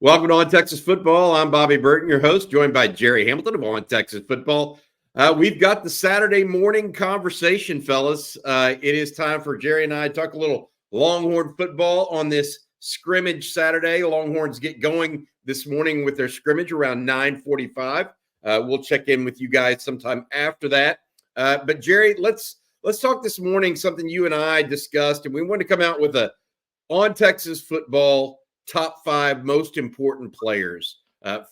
Welcome to On Texas Football. I'm Bobby Burton, your host, joined by Gerry Hamilton of On Texas Football. We've got the Saturday morning conversation, fellas. It is time for Gerry and I to talk a little Longhorn football on this scrimmage Saturday. Longhorns get going this morning with their scrimmage around 9:45. We'll check in with you guys sometime after that. But Gerry, let's talk this morning something you and I discussed, and we want to come out with a On Texas Football top 5 most important players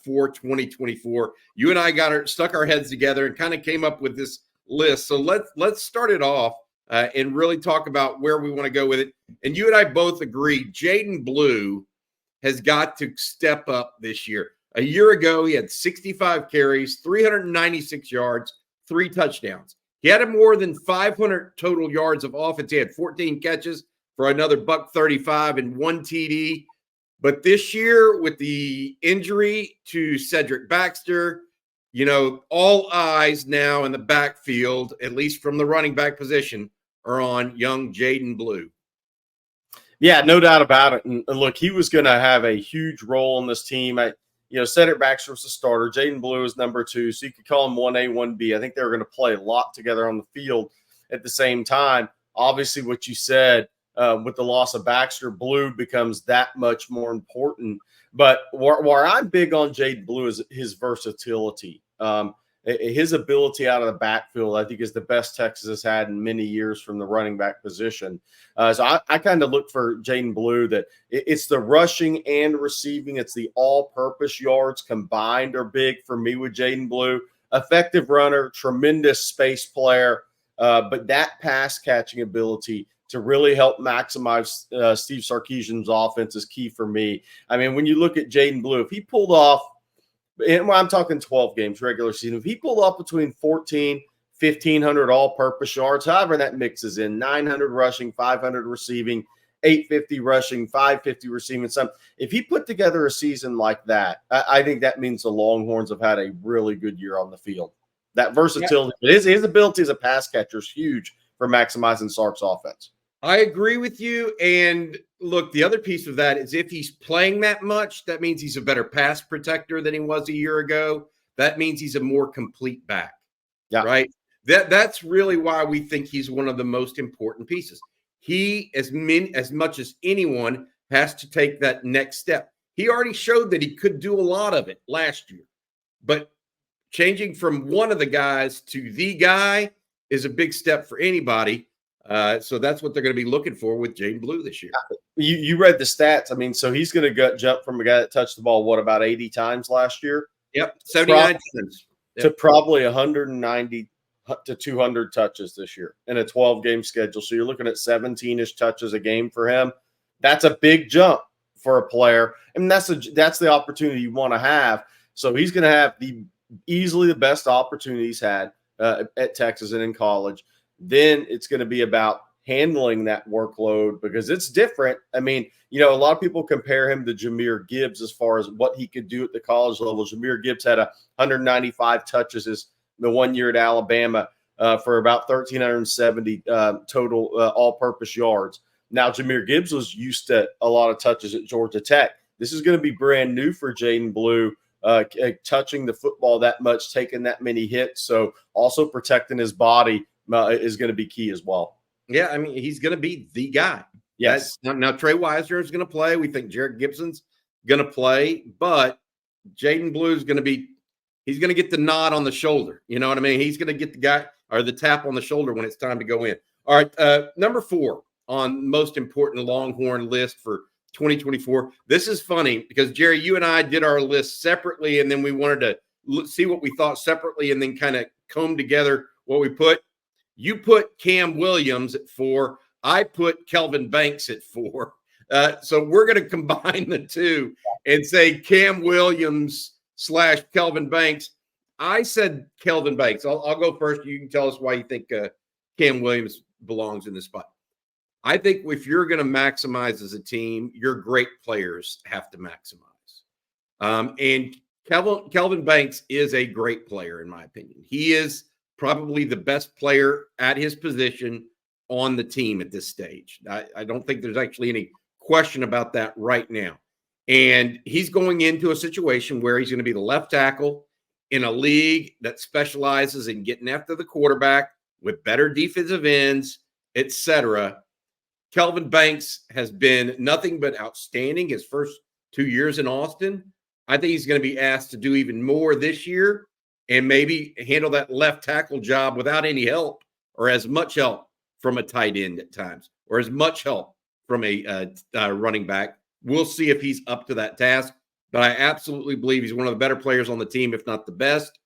for 2024. You and I stuck our heads together and kind of came up with this list. So let's start it off and really talk about where we want to go with it. And you and I both agree Jaden Blue has got to step up this year. A year ago, he had 65 carries, 396 yards, 3 touchdowns. He had more than 500 total yards of offense. He had 14 catches for another $135 and 1 TD. But this year, with the injury to Cedric Baxter, all eyes now in the backfield, at least from the running back position, are on young Jaden Blue. Yeah, no doubt about it. And look, he was going to have a huge role in this team. Cedric Baxter was the starter. Jaden Blue is number 2, so you could call him 1A, 1B. I think they were going to play a lot together on the field at the same time. Obviously, what you said, with the loss of Baxter, Blue becomes that much more important. But where I'm big on Jaden Blue is his versatility. His ability out of the backfield, I think, is the best Texas has had in many years from the running back position. So I kind of look for Jaden Blue that it's the rushing and receiving. It's the all-purpose yards combined are big for me with Jaden Blue. Effective runner, tremendous space player, but that pass-catching ability to really help maximize Steve Sarkisian's offense is key for me. I mean, when you look at Jaden Blue, if he pulled off, and I'm talking 12 games regular season, if he pulled off between 1,500 all-purpose yards, however that mixes in, 900 rushing, 500 receiving, 850 rushing, 550 receiving, if he put together a season like that, I think that means the Longhorns have had a really good year on the field. That versatility, his ability as a pass catcher is huge for maximizing Sark's offense. I agree with you. And look, the other piece of that is if he's playing that much, that means he's a better pass protector than he was a year ago. That means he's a more complete back. Yeah. Right. That's really why we think he's one of the most important pieces. He, as much as anyone, has to take that next step. He already showed that he could do a lot of it last year. But changing from one of the guys to the guy is a big step for anybody. So that's what they're going to be looking for with Jaden Blue this year. You read the stats. I mean, so he's going to jump from a guy that touched the ball, about 80 times last year? Yep, 79 times. To probably 190 to 200 touches this year in a 12-game schedule. So you're looking at 17-ish touches a game for him. That's a big jump for a player. And that's the opportunity you want to have. So he's going to have easily the best opportunity he's had at Texas and in college. Then it's going to be about handling that workload because it's different. I mean, a lot of people compare him to Jahmyr Gibbs as far as what he could do at the college level. Jahmyr Gibbs had 195 touches the 1 year at Alabama for about 1,370 total all-purpose yards. Now, Jahmyr Gibbs was used to a lot of touches at Georgia Tech. This is going to be brand new for Jaden Blue. Touching the football that much, taking that many hits. So also protecting his body is going to be key as well. Yeah, I mean, he's going to be the guy. Yes. Now Trey Wisner is going to play. We think Jared Gibson's going to play, but Jaden Blue is going to be – he's going to get the nod on the shoulder. You know what I mean? He's going to get the guy or the tap on the shoulder when it's time to go in. All right, number 4 on most important Longhorn list for 2024. This is funny because, Gerry, you and I did our list separately, and then we wanted to see what we thought separately and then kind of comb together what we put. You put Cam Williams at 4. I put Kelvin Banks at 4. So we're going to combine the two and say Cam Williams / Kelvin Banks. I said Kelvin Banks. I'll go first. You can tell us why you think Cam Williams belongs in this spot. I think if you're going to maximize as a team, your great players have to maximize. And Kelvin Banks is a great player, in my opinion. He is probably the best player at his position on the team at this stage. I don't think there's actually any question about that right now. And he's going into a situation where he's going to be the left tackle in a league that specializes in getting after the quarterback with better defensive ends, etc. Kelvin Banks has been nothing but outstanding his first 2 years in Austin. I think he's going to be asked to do even more this year and maybe handle that left tackle job without any help or as much help from a tight end at times or as much help from a running back. We'll see if he's up to that task, but I absolutely believe he's one of the better players on the team, if not the best,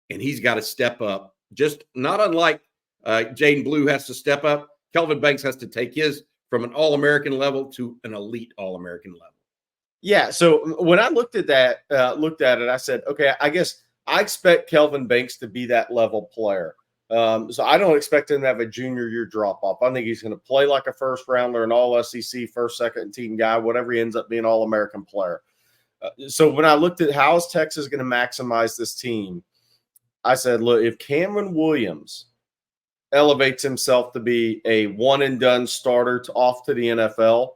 and he's got to step up. Just not unlike Jaden Blue has to step up, Kelvin Banks has to take his from an All-American level to an elite All-American level. Yeah, so when I looked at it, I said, okay, I guess I expect Kelvin Banks to be that level player. So I don't expect him to have a junior year drop off. I think he's going to play like a first rounder, an all SEC, first, second team guy, whatever he ends up being, all American player. So when I looked at how is Texas going to maximize this team, I said, look, if Cameron Williams elevates himself to be a one and done starter off to the NFL,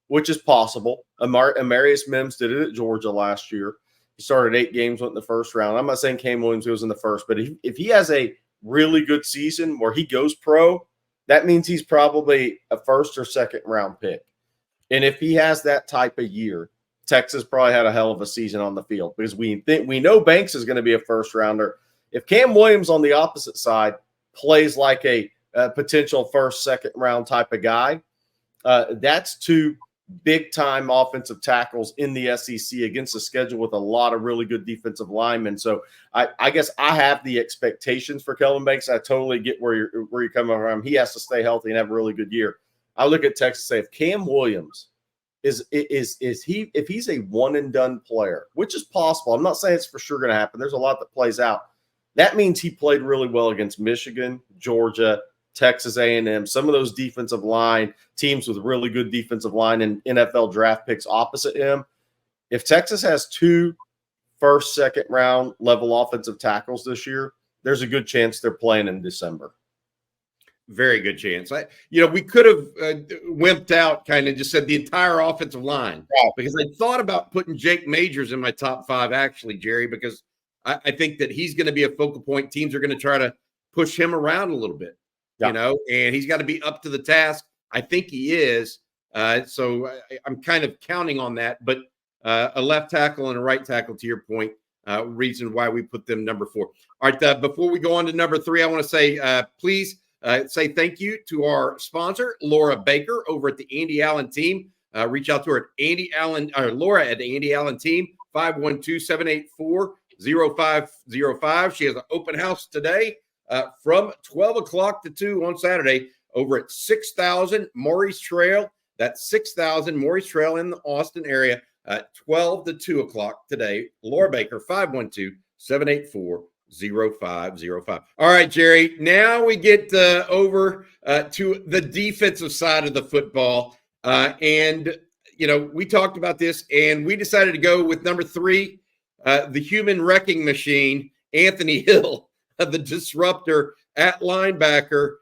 which is possible. Amarius Mims did it at Georgia last year. He started 8 games, went in the first round. I'm not saying Cam Williams goes in the first, but if he has a really good season where he goes pro, that means he's probably a first or second round pick. And if he has that type of year, Texas probably had a hell of a season on the field because we know Banks is going to be a first rounder. If Cam Williams on the opposite side plays like a potential first, second round type of guy, that's 2 big-time offensive tackles in the SEC against a schedule with a lot of really good defensive linemen. So I guess I have the expectations for Kelvin Banks. I totally get where you're coming from. He has to stay healthy and have a really good year. I look at Texas and say, if Cam Williams if he's a one-and-done player, which is possible, I'm not saying it's for sure going to happen. There's a lot that plays out. That means he played really well against Michigan, Georgia, Texas A&M, some of those defensive line teams with really good defensive line and NFL draft picks opposite him. If Texas has 2 first, second round level offensive tackles this year, there's a good chance they're playing in December. Very good chance. We could have wimped out, kind of just said the entire offensive line, because I thought about putting Jake Majors in my top 5, actually, Jerry, because I think that he's going to be a focal point. Teams are going to try to push him around a little bit. And he's got to be up to the task. I think he is. So I'm kind of counting on that. But a left tackle and a right tackle, to your point, reason why we put them number 4. All right. Before we go on to number 3, I want to say, please say thank you to our sponsor, Laura Baker, over at the Andy Allen team. Reach out to her at Laura at the Andy Allen team, 512-784-0505. She has an open house today. From 12 o'clock to 2 on Saturday over at 6,000 Maurice Trail. That's 6,000 Maurice Trail in the Austin area, 12 to 2 o'clock today. Laura Baker, 512-784-0505. All right, Jerry, now we get over to the defensive side of the football. We talked about this, and we decided to go with number 3, the human wrecking machine, Anthony Hill. The disruptor at linebacker,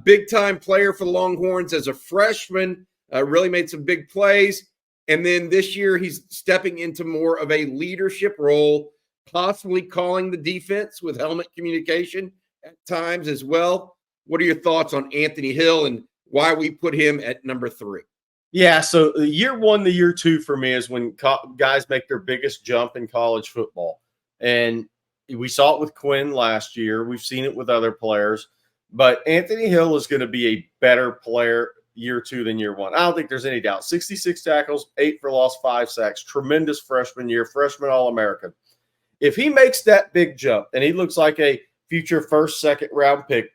big-time player for the Longhorns as a freshman, really made some big plays. And then this year he's stepping into more of a leadership role, possibly calling the defense with helmet communication at times as well. What are your thoughts on Anthony Hill and why we put him at number 3? Yeah, so year 1 to year 2 for me is when guys make their biggest jump in college football. And we saw it with Quinn last year. We've seen it with other players. But Anthony Hill is going to be a better player year 2 than year 1. I don't think there's any doubt. 66 tackles, 8 for loss, 5 sacks. Tremendous freshman year, freshman All-American. If he makes that big jump, and he looks like a future first, second round pick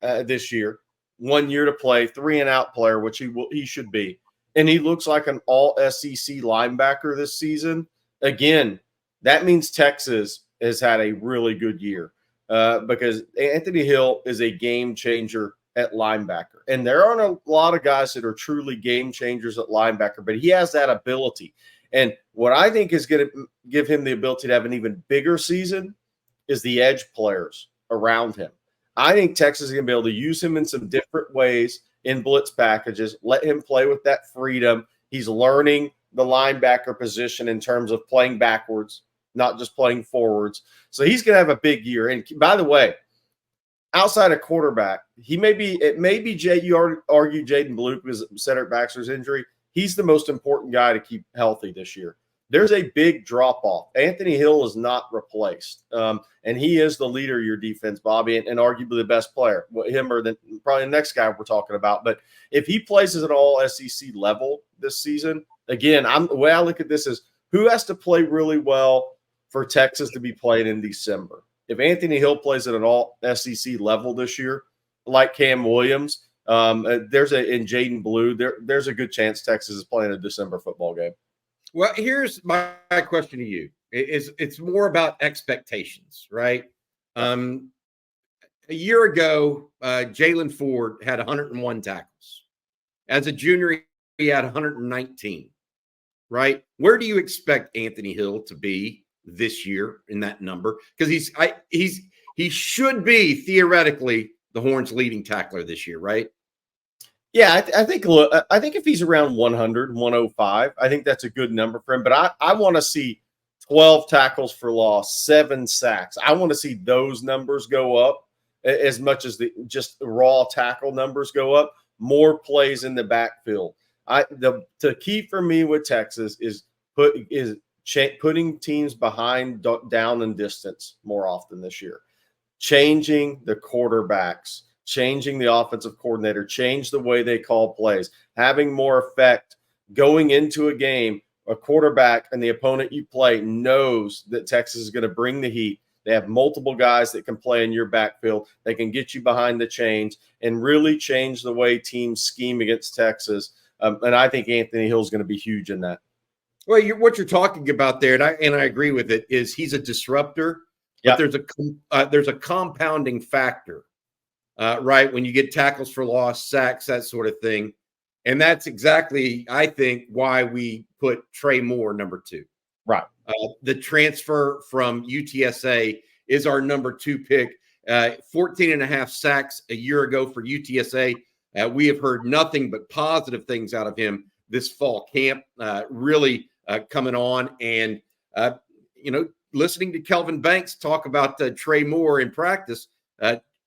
this year, 1 year to play, 3-and-out player, which he should be, and he looks like an all-SEC linebacker this season, again, that means Texas has had a really good year because Anthony Hill is a game changer at linebacker. And there aren't a lot of guys that are truly game changers at linebacker, but he has that ability. And what I think is going to give him the ability to have an even bigger season is the edge players around him. I think Texas is going to be able to use him in some different ways in blitz packages, let him play with that freedom. He's learning the linebacker position in terms of playing backwards, not just playing forwards. So he's going to have a big year. And by the way, outside of quarterback, you argue Jaden Blue because Cedric Baxter's injury. He's the most important guy to keep healthy this year. There's a big drop-off. Anthony Hill is not replaced, and he is the leader of your defense, Bobby, and arguably the best player. Him or probably the next guy we're talking about. But if he plays at an all-SEC level this season, again, the way I look at this is who has to play really well for Texas to be playing in December. If Anthony Hill plays at an all-SEC level this year, like Cam Williams, and Jaden Blue, there's a good chance Texas is playing a December football game. Well, here's my question to you. It's more about expectations, right? A year ago, Jalen Ford had 101 tackles. As a junior, he had 119, right? Where do you expect Anthony Hill to be this year in that number? Because he should be theoretically the Horns' leading tackler this year, right? Yeah, I think if he's around 100, 105, I think that's a good number for him. But I want to see 12 tackles for loss, 7 sacks. I want to see those numbers go up as much as the just raw tackle numbers go up. More plays in the backfield. The key for me with Texas is putting teams behind down and distance more often this year, changing the quarterbacks, changing the offensive coordinator, change the way they call plays, having more effect going into a game. A quarterback and the opponent you play knows that Texas is going to bring the heat. They have multiple guys that can play in your backfield. They can get you behind the chains and really change the way teams scheme against Texas. And I think Anthony Hill is going to be huge in that. Well, what you're talking about there, and I agree with it, is he's a disruptor. But there's a compounding factor. Right, when you get tackles for loss, sacks, that sort of thing. And that's exactly, I think, why we put Trey Moore number 2. Right. The transfer from UTSA is our number 2 pick. 14 and a half sacks a year ago for UTSA. We have heard nothing but positive things out of him this fall camp, really coming on. And, listening to Kelvin Banks talk about Trey Moore in practice,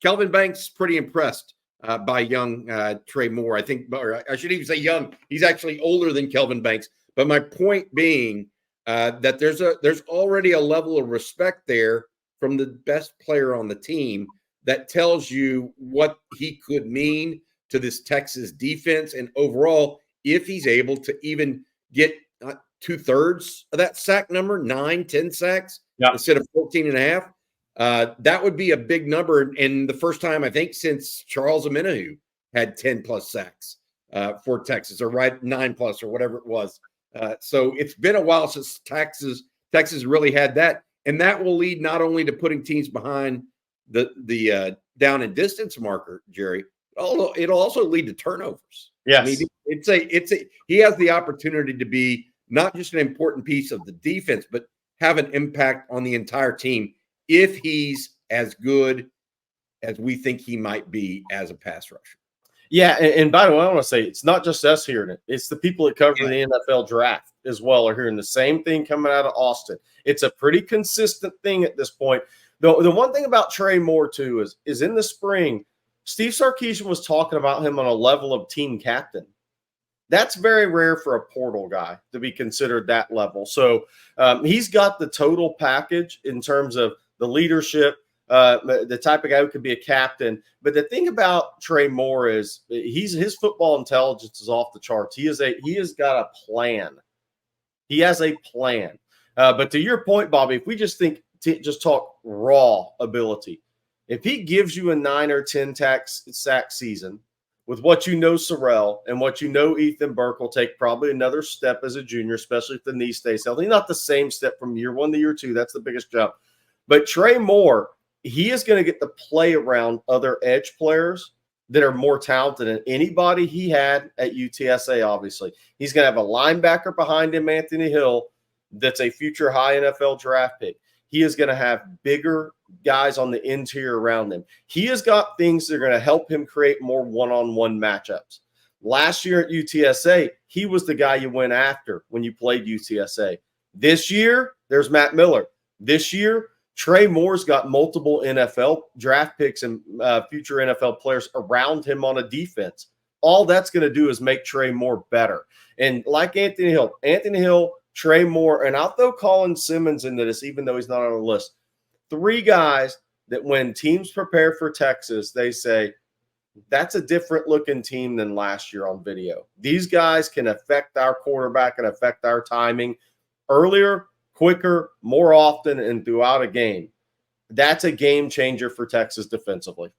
Kelvin Banks is pretty impressed by young Trey Moore. I think, or I should even say young. He's actually older than Kelvin Banks. But my point being that there's already a level of respect there from the best player on the team that tells you what he could mean to this Texas defense and overall, if he's able to even get 2/3 of that sack number, 9-10 sacks instead of 14 and a half. That would be a big number, and the first time I think since Charles Omenihu had 10+ sacks for Texas, or 9+ or whatever it was. So it's been a while since Texas really had that, and that will lead not only to putting teams behind the down and distance marker, Jerry, although it'll also lead to turnovers. Yes, I mean, he has the opportunity to be not just an important piece of the defense, but have an impact on the entire team if he's as good as we think he might be as a pass rusher. Yeah, and by the way, I want to say it's not just us hearing it. It's the people that cover the NFL draft as well are hearing the same thing coming out of Austin. It's a pretty consistent thing at this point. The one thing about Trey Moore, too, is in the spring, Steve Sarkisian was talking about him on a level of team captain. That's very rare for a portal guy to be considered that level. So he's got the total package in terms of the leadership, the type of guy who could be a captain. But the thing about Trey Moore is his football intelligence is off the charts. He has got a plan. He has a plan. But to your point, Bobby, if we just talk raw ability, if he gives you a 9 or 10 sack season with what you know Sorrell and what you know Ethan Burke will take probably another step as a junior, especially if the knee stays healthy. Not the same step from year 1 to year 2. That's the biggest jump. But Trey Moore, he is going to get to play around other edge players that are more talented than anybody he had at UTSA, obviously. He's going to have a linebacker behind him, Anthony Hill, that's a future high NFL draft pick. He is going to have bigger guys on the interior around him. He has got things that are going to help him create more one-on-one matchups. Last year at UTSA, he was the guy you went after when you played UTSA. This year, there's Matt Miller. This year, Trey Moore's got multiple NFL draft picks and future NFL players around him on a defense. All that's going to do is make Trey Moore better. And like Anthony Hill, Trey Moore, and I'll throw Colin Simmons into this, even though he's not on the list. 3 guys that when teams prepare for Texas, they say, that's a different looking team than last year on video. These guys can affect our quarterback and affect our timing earlier, quicker, more often, and throughout a game. That's a game changer for Texas defensively.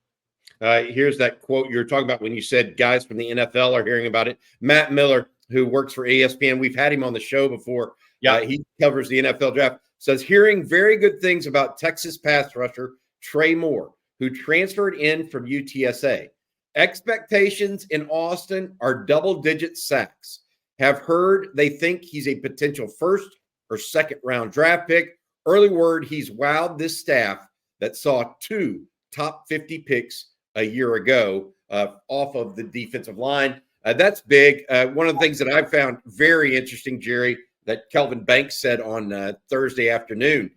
Here's that quote you're talking about when you said guys from the NFL are hearing about it. Matt Miller, who works for ESPN, we've had him on the show before. Yeah, he covers the NFL draft, says hearing very good things about Texas pass rusher Trey Moore, who transferred in from UTSA. Expectations in Austin are double-digit sacks. Have heard they think he's a potential first or second round draft pick. Early word, he's wowed this staff that saw 2 top 50 picks a year ago off of the defensive line. That's big. One of the things that I found very interesting, Jerry, that Kelvin Banks said on Thursday afternoon,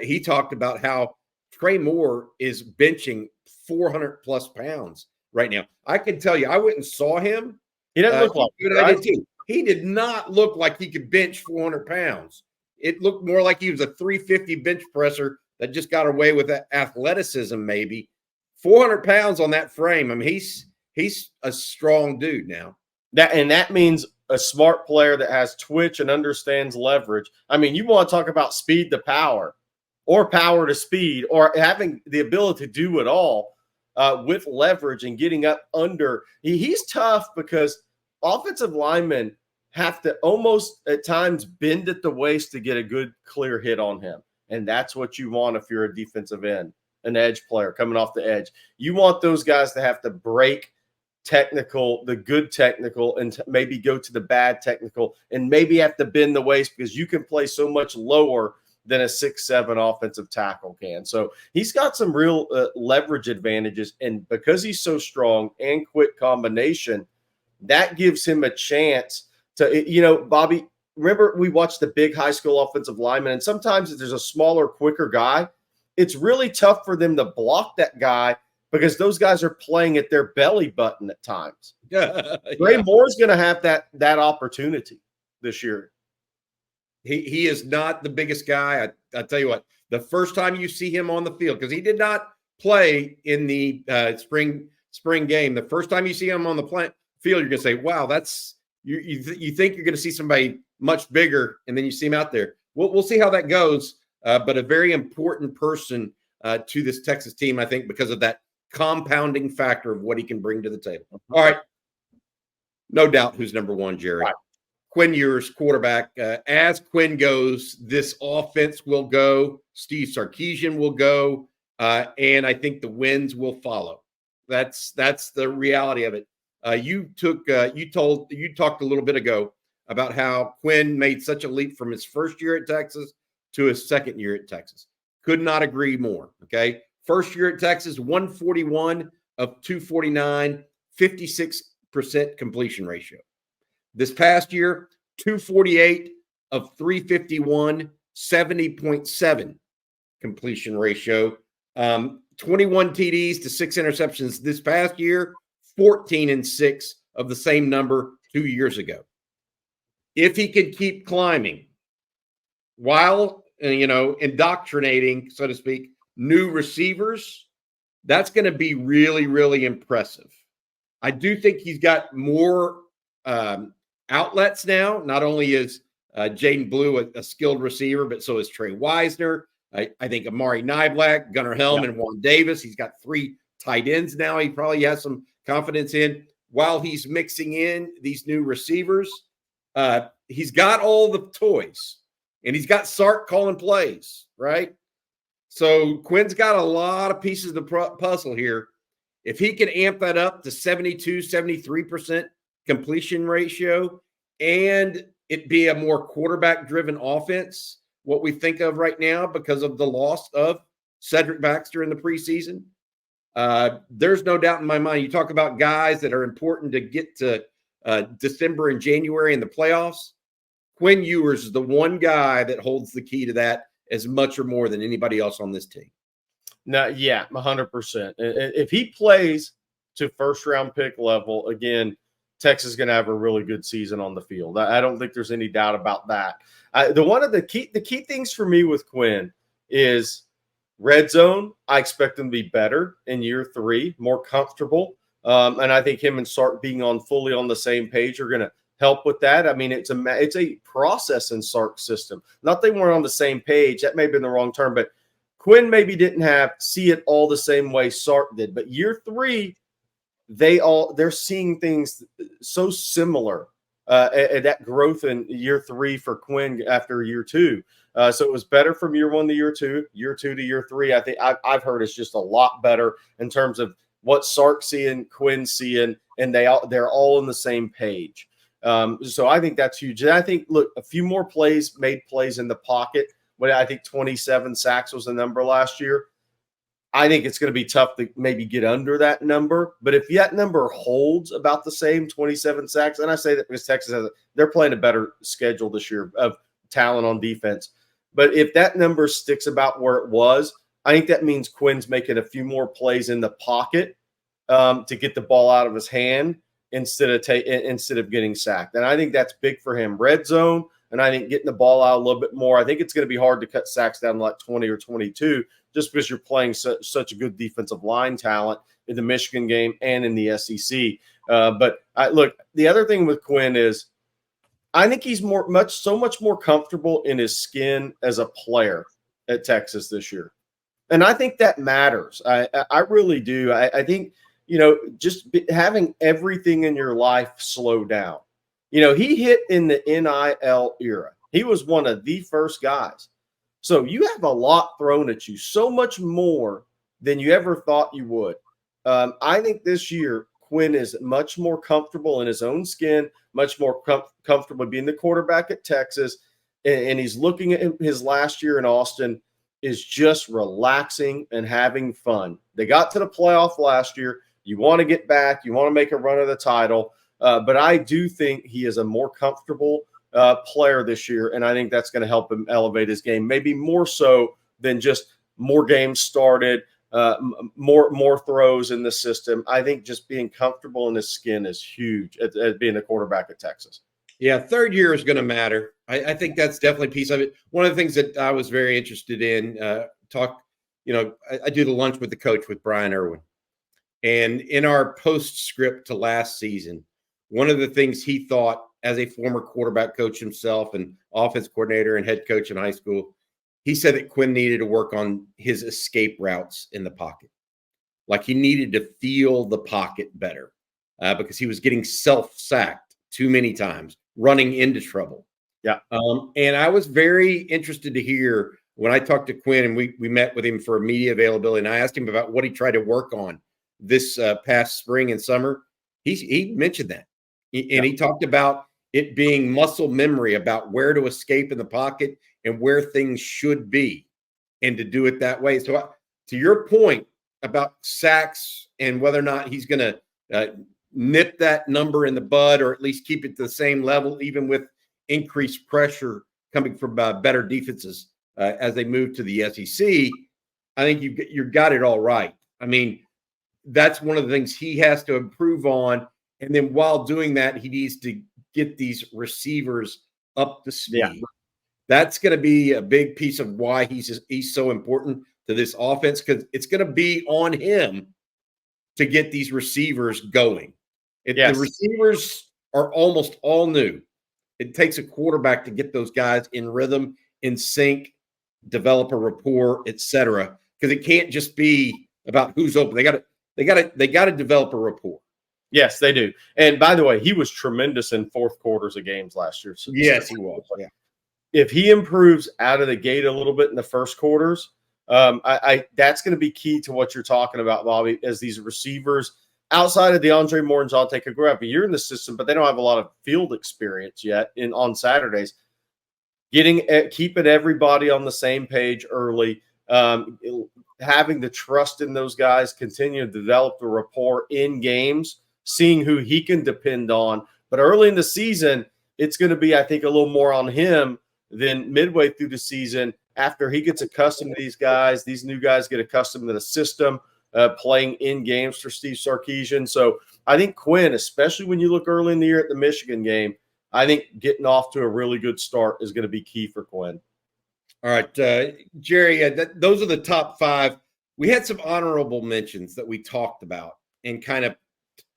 he talked about how Trey Moore is benching 400 plus pounds right now. I can tell you, I went and saw him. He doesn't look like it, right? I did too. He did not look like he could bench 400 pounds. It looked more like he was a 350 bench presser that just got away with that athleticism, maybe. 400 pounds on that frame. I mean, he's a strong dude now. That means a smart player that has twitch and understands leverage. I mean, you want to talk about speed to power or power to speed or having the ability to do it all with leverage and getting up under. He's tough because offensive linemen have to almost at times bend at the waist to get a good clear hit on him. And that's what you want if you're a defensive end, an edge player coming off the edge. You want those guys to have to break the good technical, and maybe go to the bad technical, and maybe have to bend the waist because you can play so much lower than a 6'7" offensive tackle can. So he's got some real leverage advantages. And because he's so strong and quick combination, that gives him a chance to, Bobby, remember we watched the big high school offensive lineman, and sometimes if there's a smaller, quicker guy, it's really tough for them to block that guy because those guys are playing at their belly button at times. Trey Moore's going to have that opportunity this year. He is not the biggest guy. I tell you what, the first time you see him on the field, because he did not play in the spring game. The first time you see him on the field, you're going to say, wow, that's you think you're going to see somebody much bigger, and then you see him out there. We'll see how that goes, but a very important person to this Texas team, I think, because of that compounding factor of what he can bring to the table. All right. No doubt who's number one, Jerry. Right. Quinn Ewers, quarterback. As Quinn goes, this offense will go. Steve Sarkisian will go, and I think the wins will follow. That's the reality of it. You talked a little bit ago about how Quinn made such a leap from his first year at Texas to his second year at Texas. Could not agree more. Okay, first year at Texas, 141 of 249, 56% completion ratio. This past year, 248 of 351, 70.7 completion ratio. 21 TDs to 6 interceptions this past year, 14 and 6 of the same number 2 years ago. If he could keep climbing while, indoctrinating, so to speak, new receivers, that's going to be really, really impressive. I do think he's got more outlets now. Not only is Jaden Blue a skilled receiver, but so is Trey Wisner. I think Amari Niblack, Gunnar Helm, and Juan Davis. He's got 3 tight ends now. He probably has some confidence in. While he's mixing in these new receivers, he's got all the toys, and he's got Sark calling plays, right? So Quinn's got a lot of pieces of the puzzle here. If he can amp that up to 72, 73% completion ratio, and it be a more quarterback-driven offense, what we think of right now because of the loss of Cedric Baxter in the preseason, there's no doubt in my mind. You talk about guys that are important to get to December and January in the playoffs, Quinn Ewers is the one guy that holds the key to that as much or more than anybody else on this team. No, yeah, 100%. If he plays to first-round pick level, again, Texas is going to have a really good season on the field. I don't think there's any doubt about that. The key things for me with Quinn is red zone. I expect him to be better in year 3, more comfortable. And I think him and Sark being fully on the same page are going to help with that. I mean, it's a process in Sark's system. Not they weren't on the same page. That may have been the wrong term, but Quinn maybe didn't see it all the same way Sark did. But year 3, they're seeing things so similar. That growth in year 3 for Quinn after year 2. So it was better from year 1 to year 2 to year 3. I think I've heard it's just a lot better in terms of what Sark's seeing, Quinn's seeing, and they're all on the same page. So I think that's huge. And I think, look, a few more made plays in the pocket. But I think 27 sacks was the number last year. I think it's going to be tough to maybe get under that number. But if that number holds about the same, 27 sacks, and I say that because Texas they're playing a better schedule this year of talent on defense. But if that number sticks about where it was, I think that means Quinn's making a few more plays in the pocket to get the ball out of his hand instead of getting sacked. And I think that's big for him. Red zone. And I think getting the ball out a little bit more. I think it's going to be hard to cut sacks down to like 20 or 22 just because you're playing such a good defensive line talent in the Michigan game and in the SEC. But look, the other thing with Quinn is I think he's so much more comfortable in his skin as a player at Texas this year. And I think that matters. I really do. I think, just having everything in your life slow down. He hit in the NIL era. He was one of the first guys. So you have a lot thrown at you, so much more than you ever thought you would. I think this year, Quinn is much more comfortable in his own skin, much more comfortable being the quarterback at Texas. And he's looking at his last year in Austin is just relaxing and having fun. They got to the playoff last year. You want to get back. You want to make a run of the title. But I do think he is a more comfortable player this year, and I think that's going to help him elevate his game, maybe more so than just more games started, more throws in the system. I think just being comfortable in his skin is huge at being a quarterback at Texas. Yeah, third year is going to matter. I think that's definitely a piece of it. One of the things that I was very interested in, I do the lunch with the coach with Brian Irwin. And in our postscript to last season, one of the things he thought as a former quarterback coach himself and offense coordinator and head coach in high school, he said that Quinn needed to work on his escape routes in the pocket. Like he needed to feel the pocket better because he was getting self-sacked too many times, running into trouble. Yeah. And I was very interested to hear when I talked to Quinn and we met with him for media availability, and I asked him about what he tried to work on this past spring and summer. He mentioned that. And he talked about it being muscle memory about where to escape in the pocket and where things should be and to do it that way. So to your point about sacks and whether or not he's going to nip that number in the bud or at least keep it to the same level, even with increased pressure coming from better defenses as they move to the SEC, I think you got it all right. I mean, that's one of the things he has to improve on. And then while doing that, he needs to get these receivers up to speed. Yeah. That's going to be a big piece of why he's so important to this offense, because it's going to be on him to get these receivers going. The receivers are almost all new. It takes a quarterback to get those guys in rhythm, in sync, develop a rapport, etc. Because it can't just be about who's open. They got to develop a rapport. Yes, they do. And by the way, he was tremendous in fourth quarters of games last year. So yes, he was. Yeah. If he improves out of the gate a little bit in the first quarters, that's going to be key to what you're talking about, Bobby, as these receivers outside of DeAndre Moore and John Taker a year in the system, but they don't have a lot of field experience yet on Saturdays. Keeping everybody on the same page early, having the trust in those guys, continue to develop the rapport in games, seeing who he can depend on, But early in the season, it's going to be, I think, a little more on him than midway through the season after he gets accustomed to these guys. These new guys get accustomed to the system, playing in games for Steve Sarkisian. So I think Quinn, especially when you look early in the year at the Michigan game, I think getting off to a really good start is going to be key for Quinn. All right, Jerry, those are the top 5. We had some honorable mentions that we talked about and kind of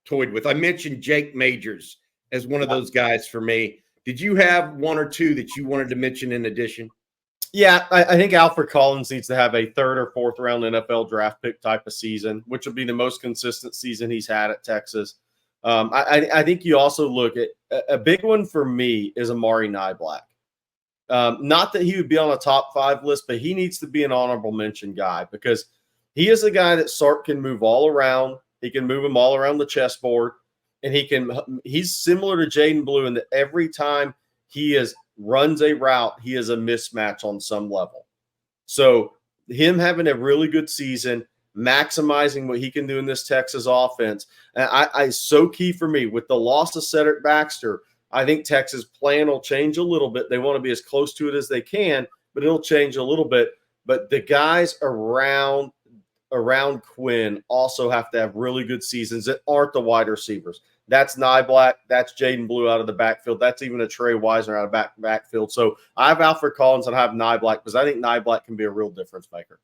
toyed with. I mentioned Jake Majors as one of those guys for me. Did you have one or two that you wanted to mention in addition? Yeah, I think Alfred Collins needs to have a 3rd or 4th round NFL draft pick type of season, which would be the most consistent season he's had at Texas. I think you also look at a big one for me is Amari Niblack. Not that he would be on a top 5 list, but he needs to be an honorable mention guy because he is a guy that Sark can move all around. He can move him all around the chessboard, and he's similar to Jaden Blue in that every time he runs a route, he is a mismatch on some level. So him having a really good season, maximizing what he can do in this Texas offense, and so key for me. With the loss of Cedric Baxter, I think Texas' plan will change a little bit. They want to be as close to it as they can, but it'll change a little bit. But the guys around Quinn also have to have really good seasons that aren't the wide receivers. That's Niblack. That's Jaden Blue out of the backfield. That's even a Trey Wisner out of backfield. So I have Alfred Collins and I have Niblack because I think Niblack can be a real difference maker.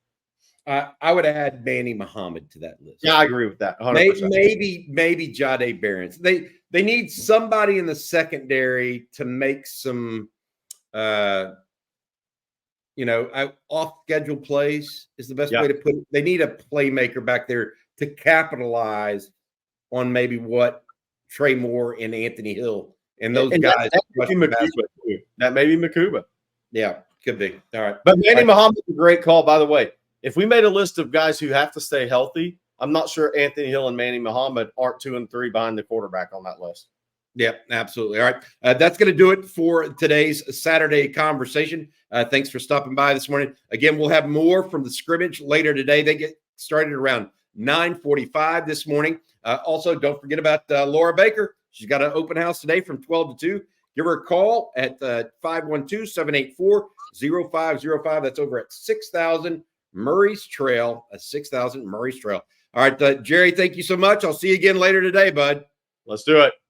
I would add Manny Muhammad to that list. Yeah, I agree with that. 100%. Maybe Jahdae Barons. They need somebody in the secondary to make some, off-schedule plays is the best way to put it. They need a playmaker back there to capitalize on maybe what Trey Moore and Anthony Hill and those guys. That may be Makuba. Yeah, could be. All right. But Manny Muhammad's a great call, by the way. If we made a list of guys who have to stay healthy, I'm not sure Anthony Hill and Manny Muhammad aren't 2 and 3 behind the quarterback on that list. Yeah, absolutely. All right. That's going to do it for today's Saturday conversation. Thanks for stopping by this morning. Again, we'll have more from the scrimmage later today. They get started around 9:45 this morning. Also, don't forget about Laura Baker. She's got an open house today from 12 to 2. Give her a call at 512-784-0505. That's over at 6,000 Murray's Trail, 6,000 Murray's Trail. All right, Jerry, thank you so much. I'll see you again later today, bud. Let's do it.